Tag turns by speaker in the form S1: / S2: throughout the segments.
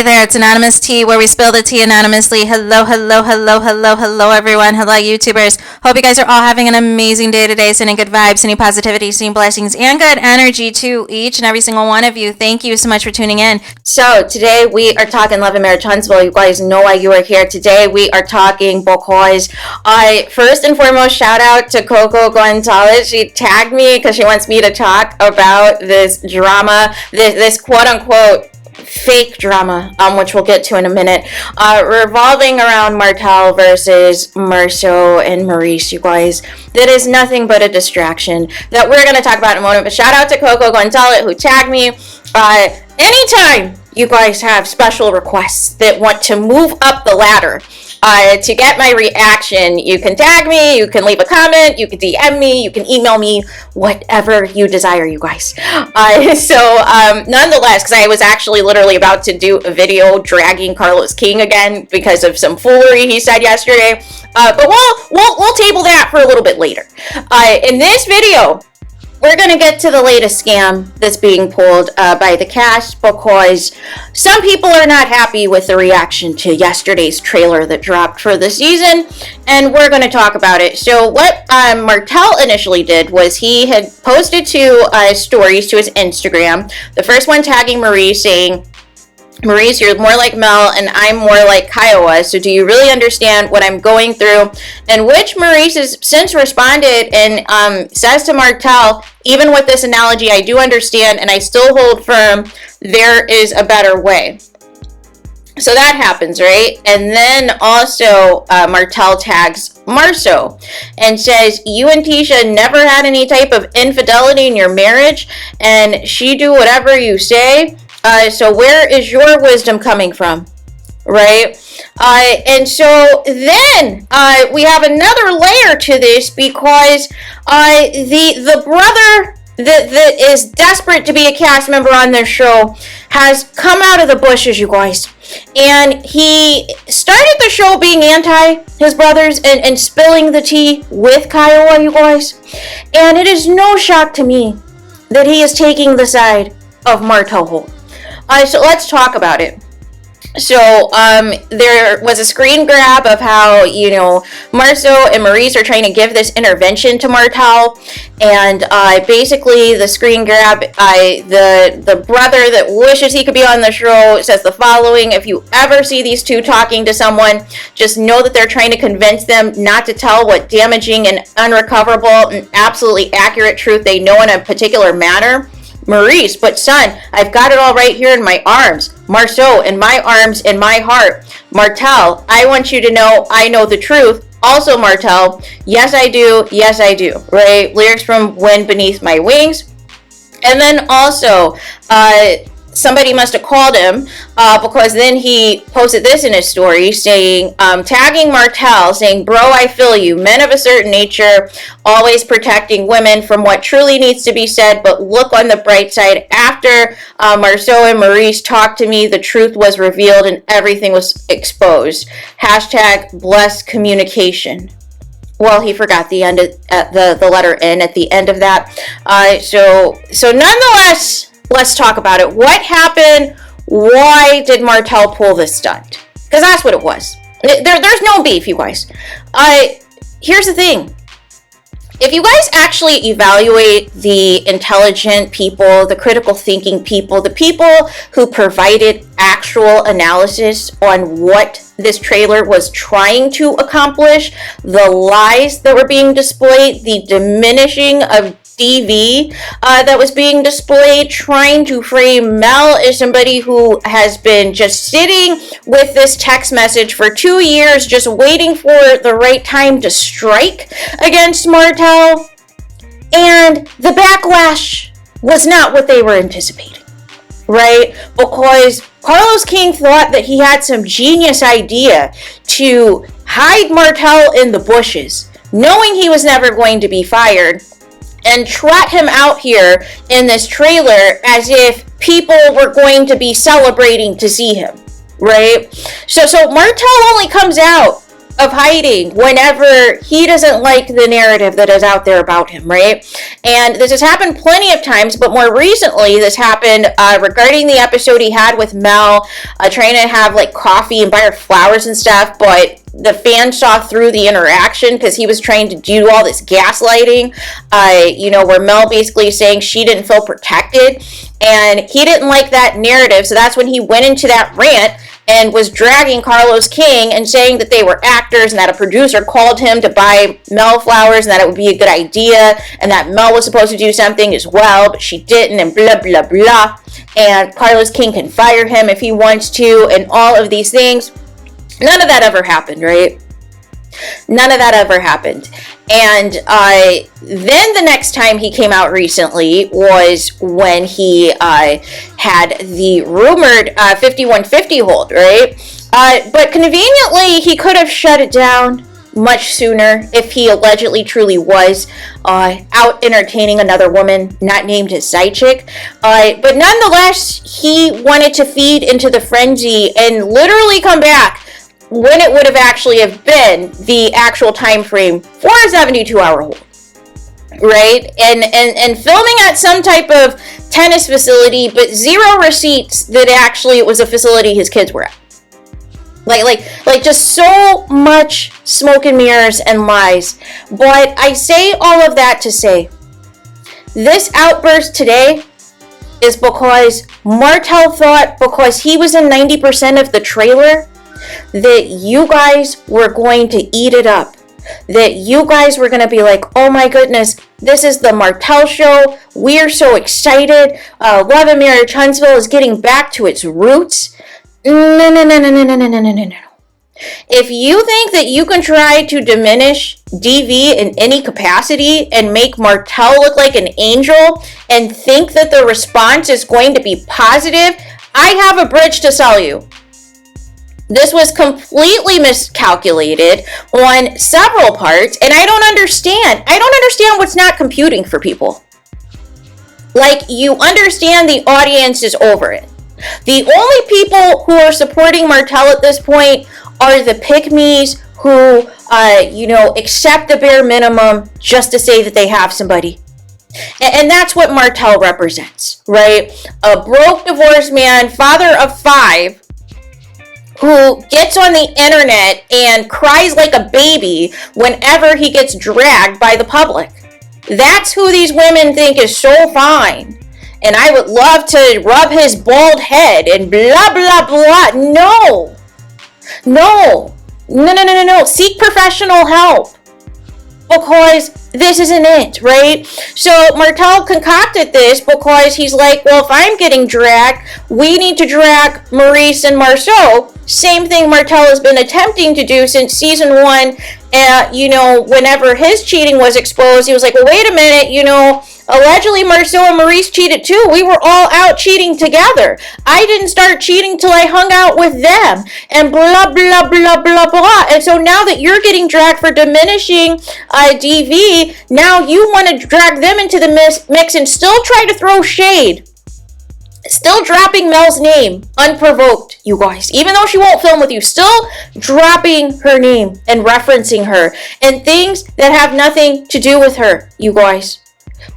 S1: there, it's Anonymous Tea, where we spill the tea anonymously. Hello, hello, hello, hello, hello, everyone. Hello, YouTubers. Hope you guys are all having an amazing day today, sending good vibes, sending positivity, sending blessings, and good energy to each and every single one of you. Thank you so much for tuning in. So, today we are talking love and marriage Huntsville. You guys know why you are here. Today we are talking because first and foremost, shout out to Coco Gonzalez. She tagged me because she wants me to talk about this drama, this quote-unquote fake drama, which we'll get to in a minute, revolving around Martell versus MAURICE and MAURICE, you guys. That is nothing but a distraction that we're going to talk about in a moment. But shout out to Coco Gonzalez who tagged me. Anytime you guys have special requests that want to move up the ladder to get my reaction, you can tag me, you can leave a comment, you can DM me, you can email me, whatever you desire, you guys. Nonetheless, because I was actually literally about to do a video dragging Carlos King again because of some foolery he said yesterday, but we'll table that for a little bit later. In this video, we're going to get to the latest scam that's being pulled by the cast, because some people are not happy with the reaction to yesterday's trailer that dropped for the season, and we're going to talk about it. So what Martell initially did was he had posted two stories to his Instagram. The first one tagging MAURICE, saying, "MAURICE, you're more like Mel and I'm more like Kiowa, so do you really understand what I'm going through?" And which MAURICE has since responded and says to Martell, "Even with this analogy, I do understand and I still hold firm there is a better way." So that happens, right? And then also Martell tags MARSAU and says, "You and Tisha never had any type of infidelity in your marriage and she do whatever you say. So where is your wisdom coming from?" Right? And so then we have another layer to this, because the brother that is desperate to be a cast member on this show has come out of the bushes, you guys. And he started the show being anti his brothers and spilling the tea with Kiowa, you guys. And it is no shock to me that he is taking the side of Martell Holt. So let's talk about it. So there was a screen grab of how, MARSAU and MAURICE are trying to give this intervention to Martell, and basically the screen grab, the brother that wishes he could be on the show says the following: "If you ever see these two talking to someone, just know that they're trying to convince them not to tell what damaging and unrecoverable and absolutely accurate truth they know in a particular matter. MAURICE, but son, I've got it all right here in my arms. MARSAU, in my arms, in my heart. Martell, I want you to know I know the truth. Also Martell, yes I do, yes I do." Right? Lyrics from Wind Beneath My Wings. And then also, somebody must have called him, because then he posted this in his story saying, tagging Martell, saying, "Bro, I feel you. Men of a certain nature, always protecting women from what truly needs to be said, but look on the bright side. After MARSAU and MAURICE talked to me, the truth was revealed and everything was exposed. Hashtag blessed communication." Well, he forgot the end of the letter N at the end of that. So nonetheless, let's talk about it. What happened? Why did Martell pull this stunt? Because that's what it was. There's no beef, you guys. Here's the thing. If you guys actually evaluate the intelligent people, the critical thinking people, the people who provided actual analysis on what this trailer was trying to accomplish, the lies that were being displayed, the diminishing of DV that was being displayed, trying to frame Mel as somebody who has been just sitting with this text message for 2 years, just waiting for the right time to strike against Martell. And the backlash was not what they were anticipating, right? Because Carlos King thought that he had some genius idea to hide Martell in the bushes, knowing he was never going to be fired, and trot him out here in this trailer as if people were going to be celebrating to see him, right? So Martell only comes out of hiding whenever he doesn't like the narrative that is out there about him, right? And this has happened plenty of times, but more recently, this happened regarding the episode he had with Mel, trying to have like coffee and buy her flowers and stuff, but the fans saw through the interaction because he was trying to do all this gaslighting, where Mel basically saying she didn't feel protected, and he didn't like that narrative, so that's when he went into that rant and was dragging Carlos King and saying that they were actors and that a producer called him to buy Mel flowers and that it would be a good idea and that Mel was supposed to do something as well, but she didn't, and blah, blah, blah. And Carlos King can fire him if he wants to, and all of these things. None of that ever happened, right? None of that ever happened. And then the next time he came out recently was when he had the rumored 5150 hold, right? But conveniently, he could have shut it down much sooner if he allegedly truly was out entertaining another woman not named his side chick. But nonetheless, he wanted to feed into the frenzy and literally come back when it would have actually have been the actual time frame for a 72-hour hold, right? And filming at some type of tennis facility, but zero receipts that actually it was a facility his kids were at. Like just so much smoke and mirrors and lies. But I say all of that to say, this outburst today is because Martell thought because he was in 90% of the trailer that you guys were going to eat it up. That you guys were going to be like, oh my goodness, this is the Martell show. We're so excited. Love and Marriage Huntsville is getting back to its roots. No. If you think that you can try to diminish DV in any capacity and make Martell look like an angel and think that the response is going to be positive, I have a bridge to sell you. This was completely miscalculated on several parts, and I don't understand. I don't understand what's not computing for people. Like, you understand the audience is over it. The only people who are supporting Martell at this point are the pick-me's who, accept the bare minimum just to say that they have somebody. And that's what Martell represents, right? A broke, divorced man, father of 5, who gets on the internet and cries like a baby whenever he gets dragged by the public. That's who these women think is so fine. And I would love to rub his bald head and blah, blah, blah. No. Seek professional help. Because this isn't it, right? So Martell concocted this because he's like, well, if I'm getting dragged, we need to drag Maurice and MARSAU. Same thing Martell has been attempting to do since season 1. Whenever his cheating was exposed, he was like, well, wait a minute, allegedly MARSAU and Maurice cheated too. We were all out cheating together. I didn't start cheating till I hung out with them. And blah, blah, blah, blah, blah. And so now that you're getting dragged for diminishing DV, now you want to drag them into the mix and still try to throw shade. Still dropping Mel's name unprovoked, you guys. Even though she won't film with you, still dropping her name and referencing her. And things that have nothing to do with her, you guys.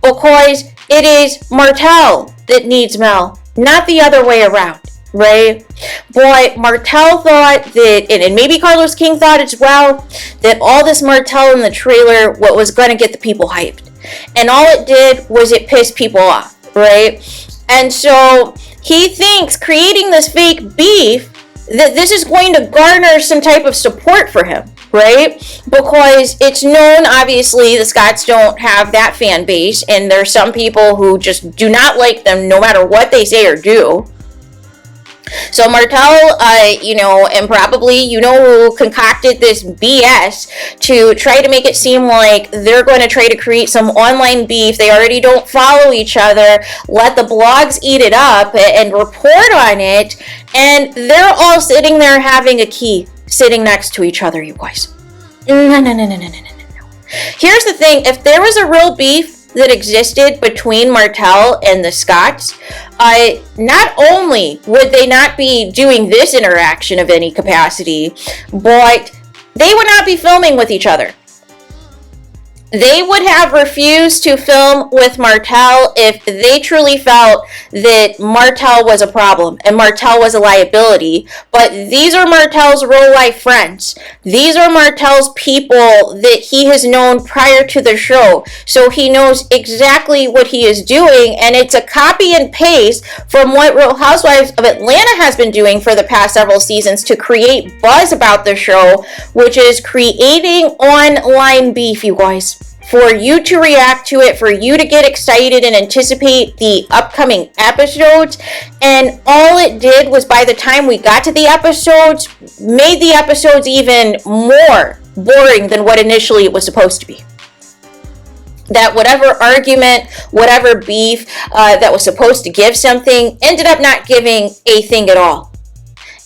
S1: Because it is Martell that needs Mel, not the other way around, right? Boy, Martell thought that, and maybe Carlos King thought as well, that all this Martell in the trailer was going to get the people hyped. And all it did was it pissed people off, right? And so he thinks creating this fake beef, that this is going to garner some type of support for him. Right? Because it's known, obviously, the Scots don't have that fan base, and there's some people who just do not like them no matter what they say or do. So Martell, and probably, who concocted this BS to try to make it seem like they're going to try to create some online beef. They already don't follow each other. Let the blogs eat it up and report on it. And they're all sitting there having a key sitting next to each other, you guys. No. Here's the thing. If there was a real beef that existed between Martell and the Scots, not only would they not be doing this interaction of any capacity, but they would not be filming with each other. They would have refused to film with Martell if they truly felt that Martell was a problem and Martell was a liability. But these are Martell's real life friends. These are Martell's people that he has known prior to the show. So he knows exactly what he is doing, and it's a copy and paste from what Real Housewives of Atlanta has been doing for the past several seasons to create buzz about the show, which is creating online beef, you guys. For you to react to it, for you to get excited and anticipate the upcoming episodes. And all it did was, by the time we got to the episodes, made the episodes even more boring than what initially it was supposed to be. That whatever argument, whatever beef that was supposed to give something, ended up not giving a thing at all.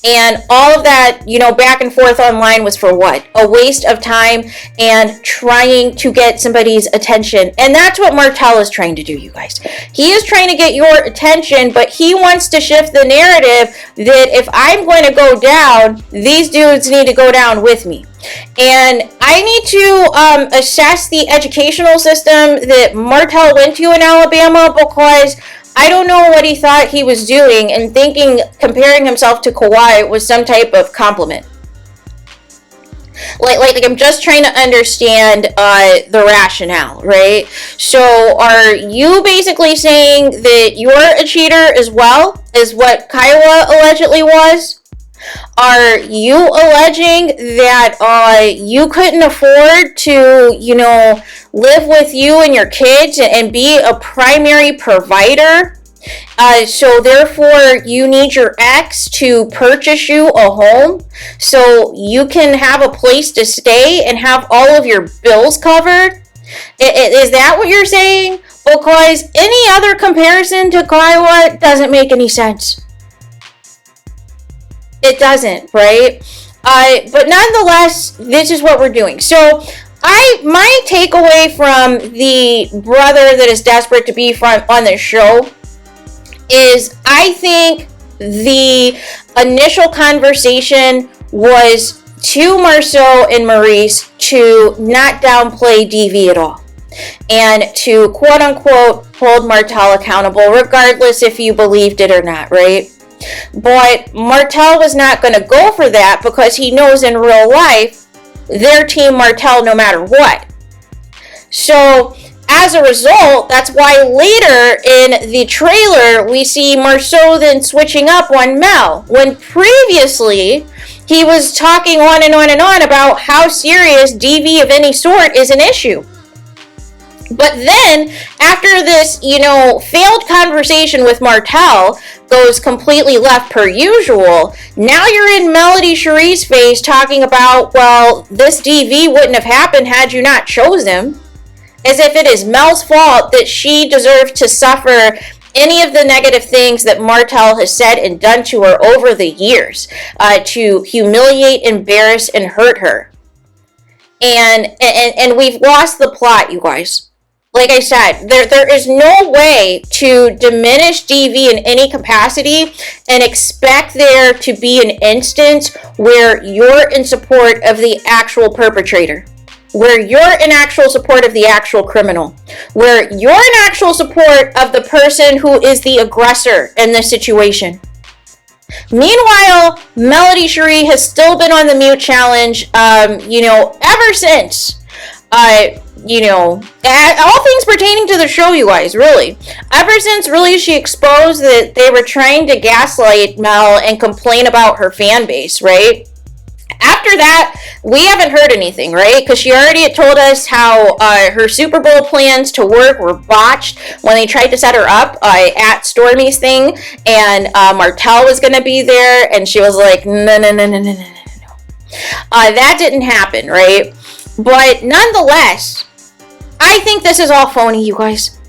S1: And all of that, you know, back and forth online was for what? A waste of time and trying to get somebody's attention. And that's what Martell is trying to do, you guys. He is trying to get your attention, but he wants to shift the narrative that if I'm going to go down, these dudes need to go down with me. And I need to assess the educational system that Martell went to in Alabama, because I don't know what he thought he was doing and thinking comparing himself to Kawhi was some type of compliment. Like I'm just trying to understand the rationale, right? So are you basically saying that you're a cheater as well as what Kaiwa allegedly was? Are you alleging that you couldn't afford to, you know, live with you and your kids and be a primary provider? So therefore you need your ex to purchase you a home so you can have a place to stay and have all of your bills covered? Is that what you're saying? Because any other comparison to Kaiwa doesn't make any sense. It doesn't, right? But nonetheless, this is what we're doing. So my takeaway from the brother that is desperate to be on this show is, I think the initial conversation was to MARSAU and MAURICE to not downplay DV at all, and to quote unquote hold Martell accountable, regardless if you believed it or not, right? But Martell was not going to go for that because he knows in real life they're team Martell no matter what. So as a result, that's why later in the trailer we see MARSAU then switching up on Mel, when previously he was talking on and on and on about how serious DV of any sort is an issue. But then, after this, you know, failed conversation with Martell goes completely left per usual, now you're in Melody Cherie's face talking about, well, this DV wouldn't have happened had you not chose him. As if it is Mel's fault that she deserves to suffer any of the negative things that Martell has said and done to her over the years, to humiliate, embarrass, and hurt her. And we've lost the plot, you guys. Like I said, there is no way to diminish DV in any capacity and expect there to be an instance where you're in support of the actual perpetrator, where you're in actual support of the actual criminal, where you're in actual support of the person who is the aggressor in this situation. Meanwhile, Melody Cherie has still been on the mute challenge, ever since. All things pertaining to the show, you guys, really. Ever since, really, she exposed that they were trying to gaslight Mel and complain about her fan base, right? After that, we haven't heard anything, right? Because she already had told us how her Super Bowl plans to work were botched when they tried to set her up at Stormy's thing, and Martell was going to be there, and she was like, no. That didn't happen, right? But nonetheless, I think this is all phony, you guys.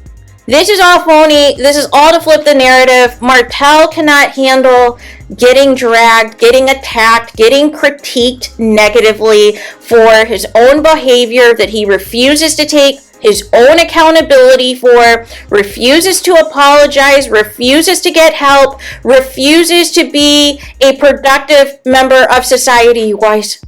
S1: This is all phony. This is all to flip the narrative. Martell cannot handle getting dragged, getting attacked, getting critiqued negatively for his own behavior that he refuses to take his own accountability for, refuses to apologize, refuses to get help, refuses to be a productive member of society, you guys.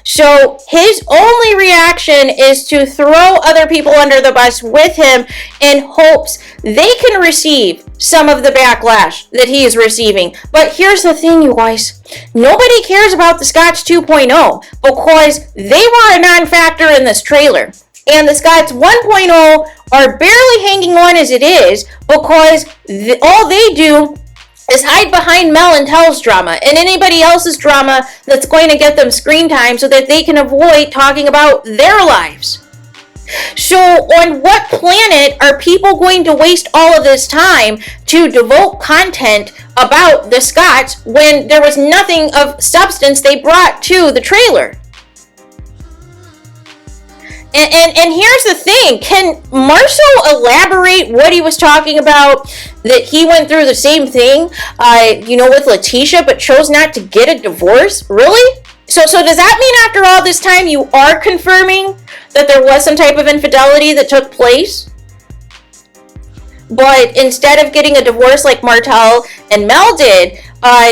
S1: So his only reaction is to throw other people under the bus with him in hopes they can receive some of the backlash that he is receiving. But here's the thing, you guys. Nobody cares about the Scots 2.0 because they were a non-factor in this trailer. And the Scots 1.0 are barely hanging on as it is because all they do is hide behind Mel and Tell's drama and anybody else's drama that's going to get them screen time so that they can avoid talking about their lives. So on what planet are people going to waste all of this time to devote content about the Scots when there was nothing of substance they brought to the trailer? And here's the thing, can MARSAU elaborate what he was talking about, that he went through the same thing, with Letitia, but chose not to get a divorce? Really? So does that mean after all this time you are confirming that there was some type of infidelity that took place? But instead of getting a divorce like Martell and Mel did,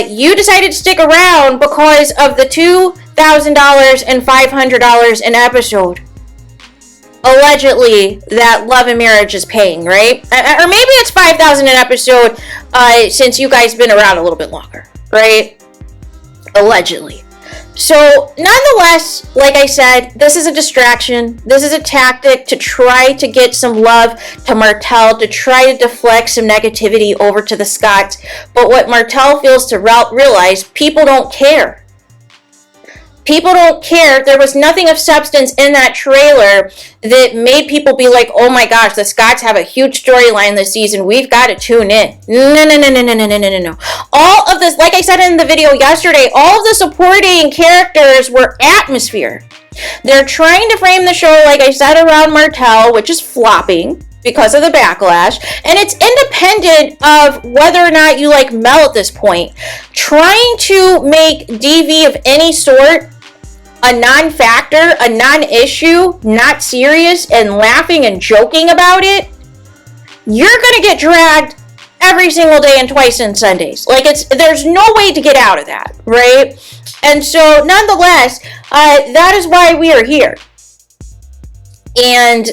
S1: you decided to stick around because of the $2,000 and $500 an episode. Allegedly, that Love and Marriage is paying, right? Or maybe it's $5,000 an episode, since you guys been around a little bit longer, right? Allegedly. So, nonetheless, like I said, this is a distraction. This is a tactic to try to get some love to Martell, to try to deflect some negativity over to the Scots. But what Martell fails to realize, people don't care. People don't care. There was nothing of substance in that trailer that made people be like, oh my gosh, the Scots have a huge storyline this season. We've got to tune in. No. All of this, like I said in the video yesterday, all of the supporting characters were atmosphere. They're trying to frame the show, like I said, around Martell, which is flopping because of the backlash, and it's independent of whether or not you like Mel at this point. Trying to make DV of any sort a non-factor, a non-issue, not serious, and laughing and joking about it, you're gonna get dragged every single day and twice on Sundays. Like, there's no way to get out of that, right? And so, nonetheless, that is why we are here. And,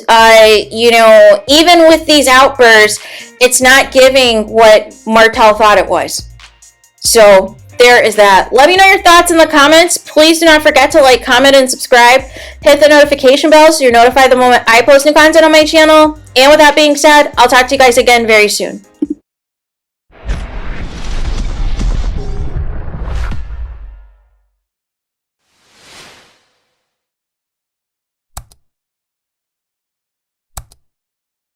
S1: even with these outbursts, it's not giving what Martell thought it was. So, there is that. Let me know your thoughts in the comments. Please do not forget to like, comment, and subscribe. Hit the notification bell so you're notified the moment I post new content on my channel. And with that being said, I'll talk to you guys again very soon.